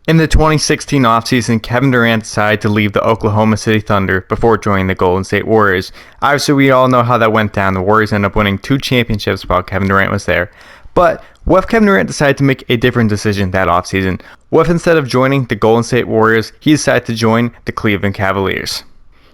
In the 2016 offseason, Kevin Durant decided to leave the Oklahoma City Thunder before joining the Golden State Warriors. Obviously, we all know how that went down. The Warriors ended up winning 2 championships while Kevin Durant was there. But what if Kevin Durant decided to make a different decision that offseason? What if instead of joining the Golden State Warriors, he decided to join the Cleveland Cavaliers?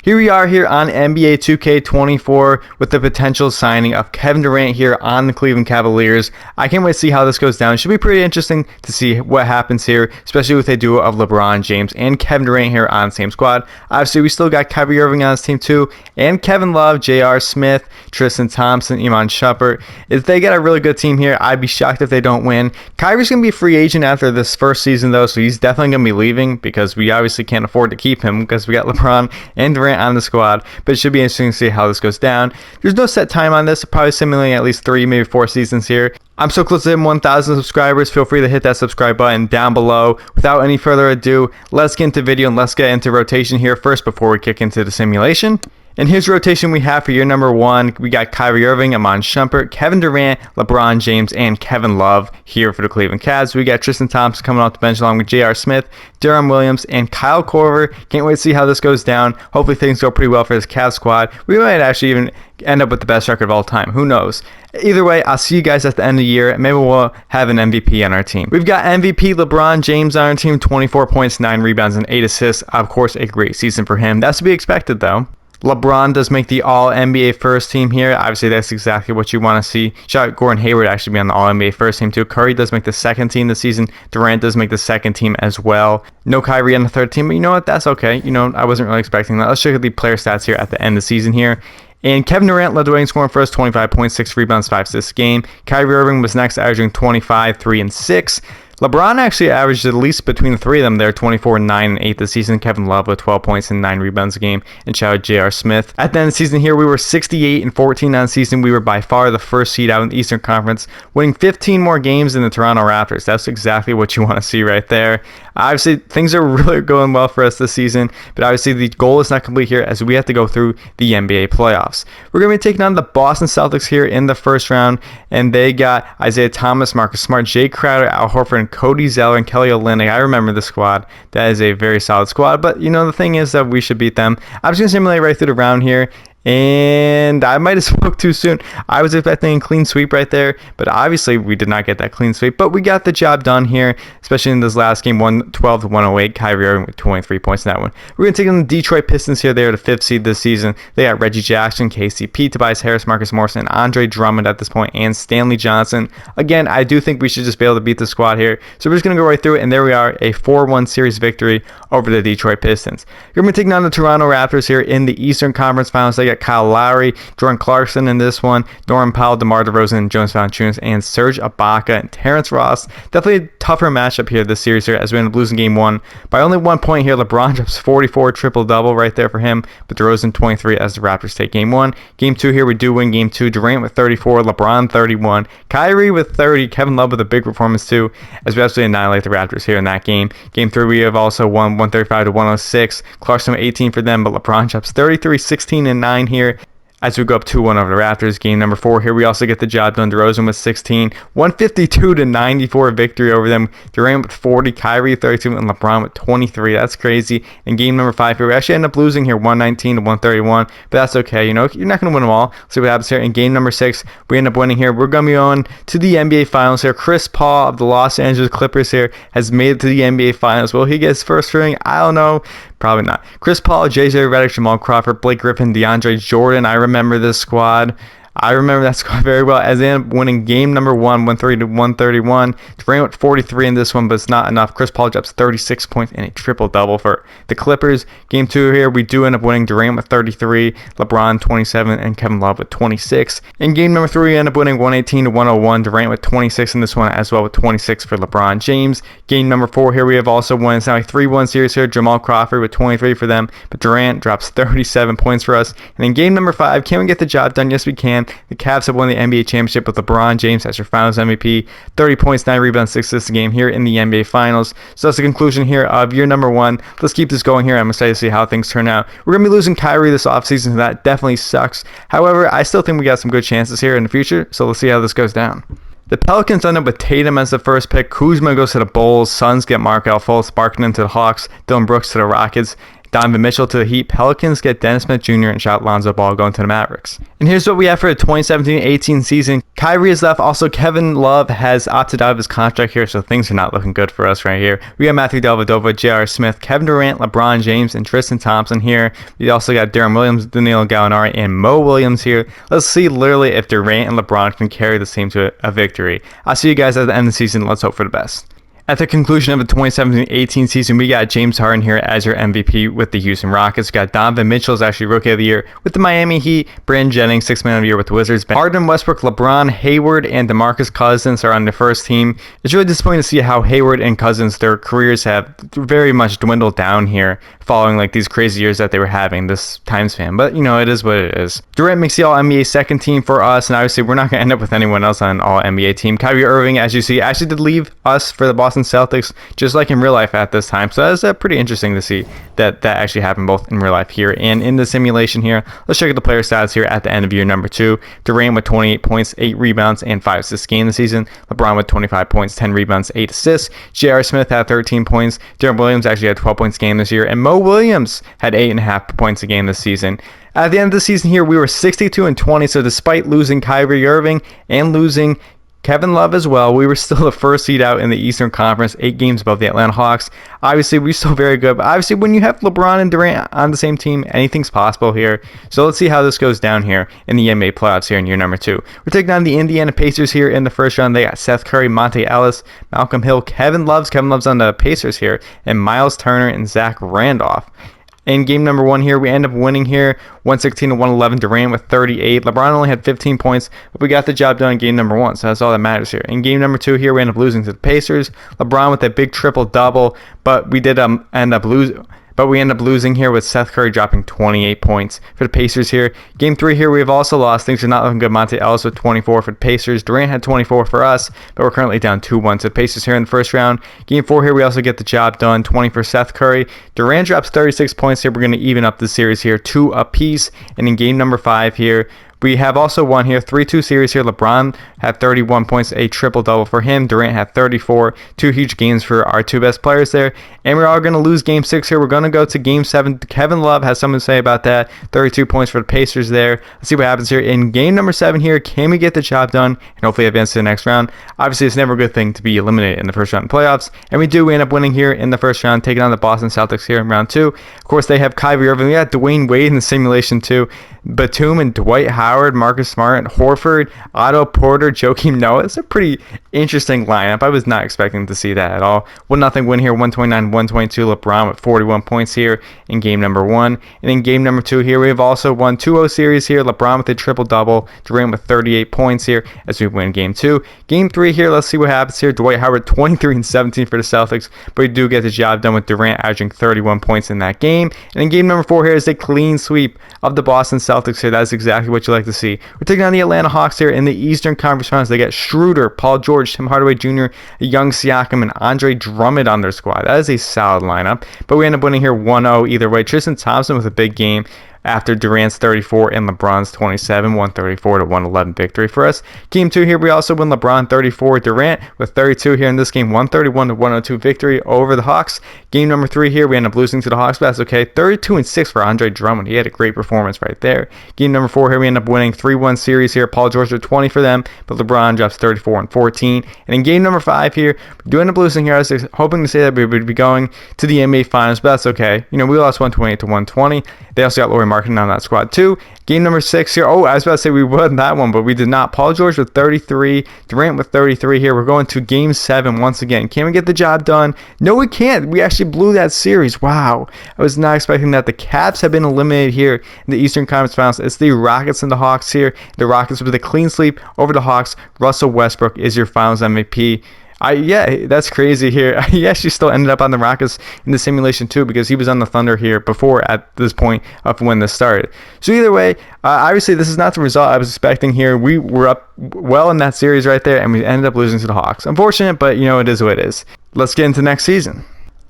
Here we are here on NBA 2K24 with the potential signing of Kevin Durant here on the Cleveland Cavaliers. I can't wait to see how this goes down. It should be pretty interesting to see what happens here, especially with a duo of LeBron James and Kevin Durant here on the same squad. Obviously, we still got Kyrie Irving on this team too, and Kevin Love, J.R. Smith, Tristan Thompson, Iman Shumpert. If they get a really good team here, I'd be shocked if they don't win. Kyrie's going to be a free agent after this first season though, so he's definitely going to be leaving because we obviously can't afford to keep him because we got LeBron and Durant on the squad, but it should be interesting to see how this goes down. There's no set time on this, probably simulating at least 3, maybe 4 seasons here. I'm so close to hitting 1,000 subscribers. Feel free to hit that subscribe button down below. Without any further ado, let's get into the video and let's get into rotation here first before we kick into the simulation. And here's the rotation we have for year number 1. We got Kyrie Irving, Iman Shumpert, Kevin Durant, LeBron James, and Kevin Love here for the Cleveland Cavs. We got Tristan Thompson coming off the bench along with J.R. Smith, Durant Williams, and Kyle Korver. Can't wait to see how this goes down. Hopefully things go pretty well for this Cavs squad. We might actually even end up with the best record of all time. Who knows? Either way, I'll see you guys at the end of the year. Maybe we'll have an MVP on our team. We've got MVP LeBron James on our team, 24 points, 9 rebounds, and 8 assists. Of course, a great season for him. That's to be expected, though. LeBron does make the All-NBA first team here. Obviously, that's exactly what you want to see. Shout out Gordon Hayward actually be on the All-NBA first team too. Curry does make the second team this season. Durant does make the second team as well. No Kyrie on the third team, but you know what? That's okay. I wasn't really expecting that. Let's check out the player stats here at the end of the season here. And Kevin Durant led the way in scoring first, 25.6 rebounds, 5 assists a game. Kyrie Irving was next, averaging 25, 3, and 6. LeBron actually averaged at least between the 3 of them there, 24, 9, and 8 this season. Kevin Love with 12 points and 9 rebounds a game. And shout out J.R. Smith. At the end of the season here, we were 68 and 14 on the season. We were by far the first seed out in the Eastern Conference, winning 15 more games than the Toronto Raptors. That's exactly what you want to see right there. Obviously, things are really going well for us this season, but obviously the goal is not complete here as we have to go through the NBA playoffs. We're going to be taking on the Boston Celtics here in the first round, and they got Isaiah Thomas, Marcus Smart, Jay Crowder, Al Horford, and Cody Zeller, and Kelly Olynyk. I remember the squad. That is a very solid squad, but the thing is that we should beat them. I'm just going to simulate right through the round here. And I might have spoke too soon. I was expecting a clean sweep right there, but obviously we did not get that clean sweep. But we got the job done here, especially in this last game, 112-108. Kyrie Irving with 23 points in that one. We're going to take on the Detroit Pistons here. They are the 5th seed this season. They got Reggie Jackson, KCP, Tobias Harris, Marcus Morrison, Andre Drummond at this point, and Stanley Johnson. Again, I do think we should just be able to beat the squad here. So we're just going to go right through it, and there we are, a 4-1 series victory over the Detroit Pistons. We're going to be taking on the Toronto Raptors here in the Eastern Conference Finals. They got Kyle Lowry, Jordan Clarkson in this one, Norman Powell, DeMar DeRozan, Jonas Valanciunas, and Serge Ibaka and Terrence Ross. Definitely a tougher matchup here this series here as we end up losing game 1 by only 1 point here. LeBron drops 44, triple-double right there for him, but DeRozan 23 as the Raptors take game 1. Game 2 here, we do win game 2. Durant with 34, LeBron 31, Kyrie with 30, Kevin Love with a big performance too as we absolutely annihilate the Raptors here in that game. Game 3 we have also won 135-106. Clarkson with 18 for them, but LeBron drops 33, 16, and 9 here as we go up 2-1 over the Raptors. Game number 4 here, we also get the job done. DeRozan with 16, 152-94 victory over them. Durant with 40, Kyrie 32, and LeBron with 23. That's crazy. In game number 5 here, we actually end up losing here, 119-131, but that's okay. You're not going to win them all. Let's see what happens here. In game number 6, we end up winning here. We're going to be on to the NBA Finals here. Chris Paul of the Los Angeles Clippers here has made it to the NBA Finals. Will he get his first ring? I don't know. Probably not. Chris Paul, JJ Redick, Jamal Crawford, Blake Griffin, DeAndre Jordan. I remember this squad. I remember that squad very well as they end up winning game number 1, 130-131. Durant with 43 in this one, but it's not enough. Chris Paul drops 36 points and a triple-double for the Clippers. Game 2 here, we do end up winning. Durant with 33, LeBron 27, and Kevin Love with 26. In game number 3, we end up winning 118-101. Durant with 26 in this one as well with 26 for LeBron James. Game number 4 here, we have also won. It's now a 3-1 series here. Jamal Crawford with 23 for them, but Durant drops 37 points for us. And in game number 5, can we get the job done? Yes, we can. The Cavs have won the NBA championship with LeBron James as your finals MVP. 30 points, 9 rebounds, 6 assists a game here in the NBA Finals. So that's the conclusion here of year number 1. Let's keep this going here. I'm excited to see how things turn out. We're going to be losing Kyrie this offseason, so that definitely sucks. However, I still think we got some good chances here in the future, so let's see how this goes down. The Pelicans end up with Tatum as the first pick. Kuzma goes to the Bulls. Suns get Markelle Fultz. Sparkman to the Hawks. Dillon Brooks to the Rockets. Donovan Mitchell to the Heat. Pelicans get Dennis Smith Jr. and shot Lonzo Ball going to the Mavericks. And here's what we have for the 2017-18 season. Kyrie is left. Also, Kevin Love has opted out of his contract here, so things are not looking good for us right here. We got Matthew Dellavedova, J.R. Smith, Kevin Durant, LeBron James, and Tristan Thompson here. We also got Darren Williams, Danilo Gallinari, and Mo Williams here. Let's see literally if Durant and LeBron can carry this team to a victory. I'll see you guys at the end of the season. Let's hope for the best. At the conclusion of the 2017-18 season, we got James Harden here as your MVP with the Houston Rockets. We got Donovan Mitchell as actually Rookie of the Year with the Miami Heat. Brandon Jennings, Sixth Man of the Year with the Wizards. Harden, Westbrook, LeBron, Hayward, and DeMarcus Cousins are on the first team. It's really disappointing to see how Hayward and Cousins, their careers have very much dwindled down here following like these crazy years that they were having this time span. But, you know, it is what it is. Durant makes the All-NBA second team for us, and obviously we're not going to end up with anyone else on an All-NBA team. Kyrie Irving, as you see, actually did leave us for the Boston Celtics, just like in real life at this time. So that's pretty interesting to see that actually happened both in real life here and in the simulation here. Let's check out the player stats here at the end of year number 2. Durant with 28 points, 8 rebounds, and 5 assists gained this season. LeBron with 25 points, 10 rebounds, 8 assists. J.R. Smith had 13 points. Darren Williams actually had 12 points a game this year. And Mo Williams had 8.5 points a game this season. At the end of the season here, we were 62-20. So despite losing Kyrie Irving and losing Kevin Love as well, we were still the first seed out in the Eastern Conference, 8 games above the Atlanta Hawks. Obviously, we're still very good, but obviously when you have LeBron and Durant on the same team, anything's possible here. So let's see how this goes down here in the NBA playoffs here in year number 2. We're taking on the Indiana Pacers here in the first round. They got Seth Curry, Monte Ellis, Malcolm Hill, Kevin Love's on the Pacers here, and Miles Turner and Zach Randolph. In game number 1 here, we end up winning here 116-111. Durant with 38. LeBron only had 15 points, but we got the job done in game number 1, so that's all that matters here. In game number 2 here, we end up losing to the Pacers. LeBron with a big triple-double, but we did end up losing. But we end up losing here with Seth Curry dropping 28 points for the Pacers here. Game 3 here, we have also lost. Things are not looking good. Monte Ellis with 24 for the Pacers. Durant had 24 for us, but we're currently down 2-1 to the Pacers here in the first round. Game 4 here, we also get the job done. 20 for Seth Curry. Durant drops 36 points here. We're going to even up the series here, 2 apiece. And in game number 5 here, we have also won here, 3-2 series here. LeBron had 31 points, a triple-double for him. Durant had 34, 2 huge games for our 2 best players there. And we're all going to lose game 6 here. We're going to go to game 7. Kevin Love has something to say about that. 32 points for the Pacers there. Let's see what happens here. In game number 7 here, can we get the job done and hopefully advance to the next round? Obviously, it's never a good thing to be eliminated in the first round of playoffs. And we end up winning here in the first round, taking on the Boston Celtics here in round 2. Of course, they have Kyrie Irving. We got Dwayne Wade in the simulation too. Batum and Dwight Howard, Marcus Smart, Horford, Otto Porter, Joakim Noah. It's a pretty interesting lineup. I was not expecting to see that at all. 1-0 win here, 129-122. LeBron with 41 points here in game number 1. And in game number 2 here, we have also won 2-0 series here. LeBron with a triple-double. Durant with 38 points here as we win game 2. Game 3 here, let's see what happens here. Dwight Howard 23-17 for the Celtics, but we do get the job done with Durant averaging 31 points in that game. And in game number 4 here is a clean sweep of the Boston Celtics here. That's exactly what you like to see. We're taking on the Atlanta Hawks here in the Eastern Conference Finals. They get Schroeder, Paul George, Tim Hardaway Jr., Young Siakam, and Andre Drummond on their squad. That is a solid lineup. But we end up winning here 1-0 either way. Tristan Thompson with a big game after Durant's 34 and LeBron's 27, 134-111 victory for us. Game 2 here, we also win LeBron 34, Durant with 32 here in this game, 131-102 victory over the Hawks. Game number 3 here, we end up losing to the Hawks, but that's okay. 32-6 for Andre Drummond. He had a great performance right there. Game number 4 here, we end up winning 3-1 series here. Paul George with 20 for them, but LeBron drops 34 and 14. And in game number 5 here, we do end up losing here. I was hoping to say that we would be going to the NBA Finals, but that's okay. You know, we lost 128-120. They also got Lauri Markkanen on that squad too. Game number 6 here. Oh, I was about to say we won that one, but we did not. Paul George with 33. Durant with 33 here. We're going to game 7 once again. Can we get the job done? No, we can't. We actually blew that series. Wow. I was not expecting that. The Cavs have been eliminated here in the Eastern Conference Finals. It's the Rockets and the Hawks here. The Rockets with a clean sweep over the Hawks. Russell Westbrook is your Finals MVP. Yeah, that's crazy here. He actually still ended up on the Rockets in the simulation too, because he was on the Thunder here before at this point of when this started. So either way, obviously this is not the result I was expecting here. We were up well in that series right there, and we ended up losing to the Hawks. Unfortunate, but you know, it is what it is. Let's get into next season.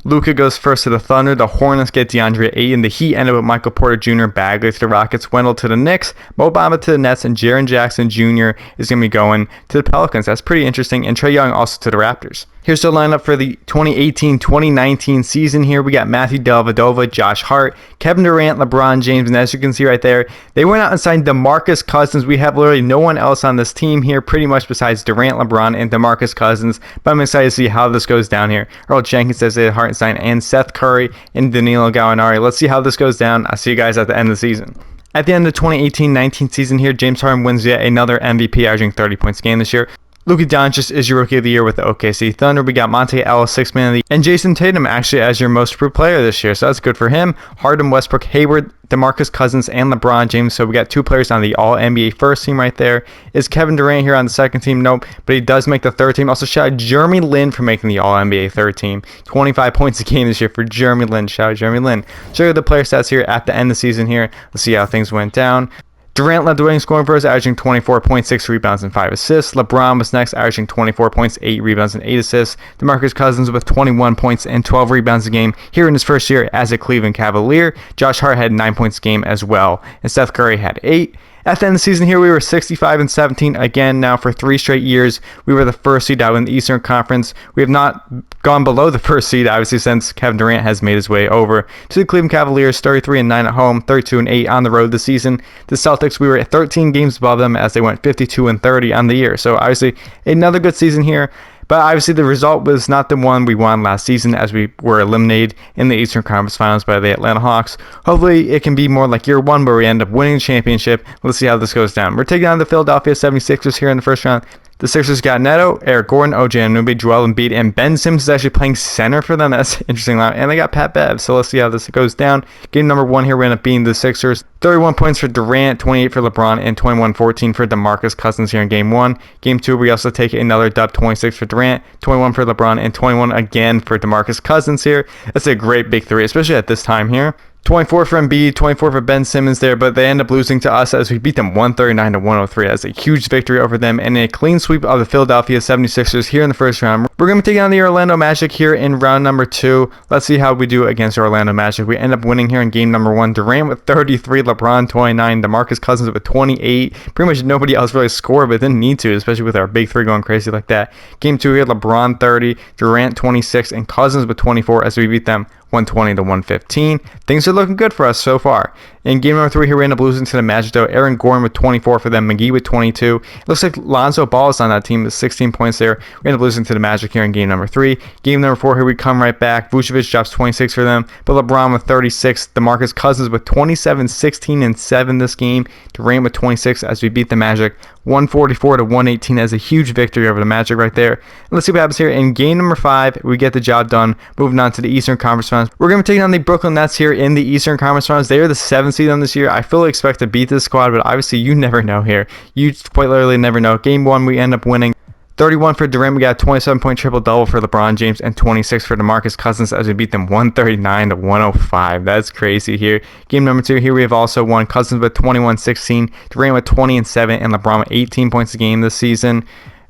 Luka goes first to the Thunder. The Hornets get DeAndre Ayton. The Heat end up with Michael Porter Jr., Bagley to the Rockets, Wendell to the Knicks, Mo Bamba to the Nets, and Jaren Jackson Jr. is going to be going to the Pelicans. That's pretty interesting. And Trae Young also to the Raptors. Here's the lineup for the 2018-2019 season here. We got Matthew Dellavedova, Josh Hart, Kevin Durant, LeBron James, and as you can see right there, they went out and signed DeMarcus Cousins. We have literally no one else on this team here, pretty much besides Durant, LeBron, and DeMarcus Cousins, but I'm excited to see how this goes down here. Earl Jenkins says they had Hartenstein and Seth Curry and Danilo Gallinari. Let's see how this goes down. I'll see you guys at the end of the season. At the end of the 2018-19 season here, James Harden wins yet another MVP, averaging 30 points a game this year. Luka Doncic is your Rookie of the Year with the OKC Thunder. We got Monte Ellis, 6th Man of the Year, and Jason Tatum actually as your Most Improved Player this year, so that's good for him. Harden, Westbrook, Hayward, DeMarcus Cousins, and LeBron James, so we got 2 players on the All-NBA first team right there. Is Kevin Durant here on the second team? Nope, but he does make the third team. Also, shout out Jeremy Lin for making the All-NBA third team. 25 points a game this year for Jeremy Lin. Shout out Jeremy Lin. So the player stats here at the end of the season here. Let's see how things went down. Durant led the way in scoring for us, averaging 24.6 rebounds and 5 assists. LeBron was next, averaging 24 points, 8 rebounds, and 8 assists. DeMarcus Cousins with 21 points and 12 rebounds a game here in his first year as a Cleveland Cavalier. Josh Hart had 9 points a game as well, and Seth Curry had 8. At the end of the season here, we were 65-17 again. Now for 3 straight years, we were the first seed out in the Eastern Conference. We have not gone below the first seed, obviously, since Kevin Durant has made his way over to the Cleveland Cavaliers. 33-9 at home, 32-8 on the road this season. The Celtics, we were at 13 games above them as they went 52-30 on the year. So obviously, another good season here. But obviously the result was not the one we won last season as we were eliminated in the Eastern Conference Finals by the Atlanta Hawks. Hopefully it can be more like year one where we end up winning the championship. Let's see how this goes down. We're taking on the Philadelphia 76ers here in the first round. The Sixers got Neto, Eric Gordon, OJ Anunoby, Joel Embiid, and Ben Simmons is actually playing center for them. That's interesting. And they got Pat Bev, so let's see how this goes down. Game number 1 here, we end up being the Sixers. 31 points for Durant, 28 for LeBron, and 21-14 for DeMarcus Cousins here in Game 1. Game 2, we also take another dub, 26 for Durant, 21 for LeBron, and 21 again for DeMarcus Cousins here. That's a great big 3, especially at this time here. 24 for Embiid, 24 for Ben Simmons there, but they end up losing to us as we beat them 139-103. That's a huge victory over them and a clean sweep of the Philadelphia 76ers here in the first round. We're going to be taking on the Orlando Magic here in round number 2. Let's see how we do against Orlando Magic. We end up winning here in game number 1. Durant with 33, LeBron 29, DeMarcus Cousins with 28. Pretty much nobody else really scored, but didn't need to, especially with our big 3 going crazy like that. Game 2 here, LeBron 30, Durant 26, and Cousins with 24 as we beat them 120-115. Things are looking good for us so far. In game number 3 here, we end up losing to the Magic though. Aaron Gordon with 24 for them, McGee with 22. It looks like Lonzo Ball is on that team with 16 points there. We end up losing to the Magic here in game number 3. Game number 4 here, we come right back. Vucevic drops 26 for them, but LeBron with 36. DeMarcus Cousins with 27, 16, and 7 this game. Durant with 26 as we beat the Magic 144-118 as a huge victory over the Magic right there. And let's see what happens here in game number 5. We get the job done. Moving on to the Eastern Conference Finals. We're going to be taking on the Brooklyn Nets here in the Eastern Conference Finals. They are the 7th seed on this year. I fully expect to beat this squad, but obviously you never know here. You quite literally never know. Game 1, we end up winning 31 for Durant. We got a 27-point triple-double for LeBron James and 26 for DeMarcus Cousins as we beat them 139-105. That's crazy here. Game number 2 here, we have also won. Cousins with 21-16, Durant with 20-7, and LeBron with 18 points a game this season.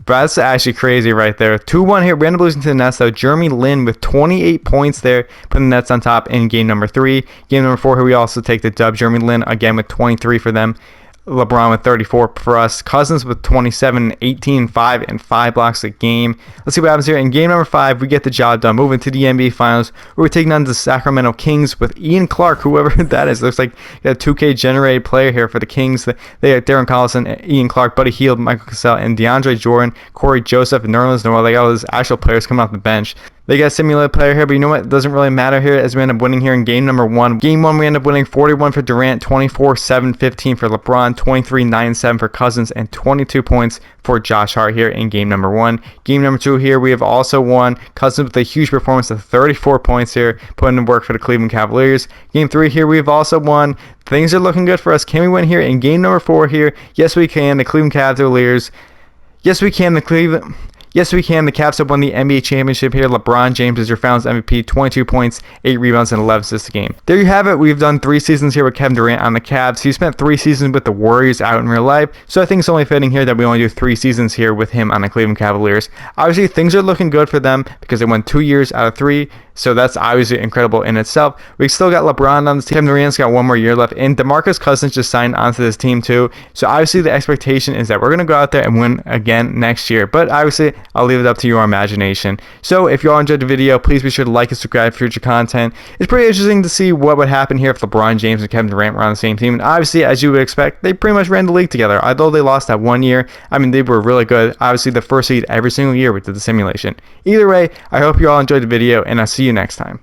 But that's actually crazy right there. 2-1 here. We end up losing to the Nets though. Jeremy Lin with 28 points there, putting the Nets on top in game number 3. Game number 4 here, we also take the dub. Jeremy Lin again with 23 for them. LeBron with 34 for us. Cousins with 27, 18, 5, and 5 blocks a game. Let's see what happens here. In game number 5, we get the job done. Moving to the NBA Finals, where we're taking on the Sacramento Kings with Ian Clark, whoever that is. Looks like a 2K generated player here for the Kings. They have Darren Collison, Ian Clark, Buddy Hield, Michael Cassell, and DeAndre Jordan, Corey Joseph, and Nerlens Noel. They got all those actual players coming off the bench. They got a simulated player here, but you know what? It doesn't really matter here as we end up winning here in game number 1. Game 1, we end up winning 41 for Durant, 24-7-15 for LeBron, 23-9-7 for Cousins, and 22 points for Josh Hart here in game number 1. Game number 2 here, we have also won. Cousins with a huge performance of 34 points here, putting in work for the Cleveland Cavaliers. Game 3 here, we have also won. Things are looking good for us. Can we win here in game number 4 here? Yes, we can. The Cleveland Cavaliers. Yes, we can. Yes, we can. The Cavs have won the NBA championship here. LeBron James is your Finals MVP, 22 points, 8 rebounds, and 11 assists a game. There you have it. We've done 3 seasons here with Kevin Durant on the Cavs. He spent 3 seasons with the Warriors out in real life, so I think it's only fitting here that we only do 3 seasons here with him on the Cleveland Cavaliers. Obviously, things are looking good for them because they won 2 years out of 3, so that's obviously incredible in itself. We still got LeBron on this team. Kevin Durant's got 1 more year left, and DeMarcus Cousins just signed onto this team too. So obviously the expectation is that we're going to go out there and win again next year. But obviously, I'll leave it up to your imagination. So if you all enjoyed the video, please be sure to like and subscribe for future content. It's pretty interesting to see what would happen here if LeBron James and Kevin Durant were on the same team. And obviously, as you would expect, they pretty much ran the league together. Although they lost that 1 year, I mean, they were really good. Obviously, the first seed every single year we did the simulation. Either way, I hope you all enjoyed the video, and I'll see you next time.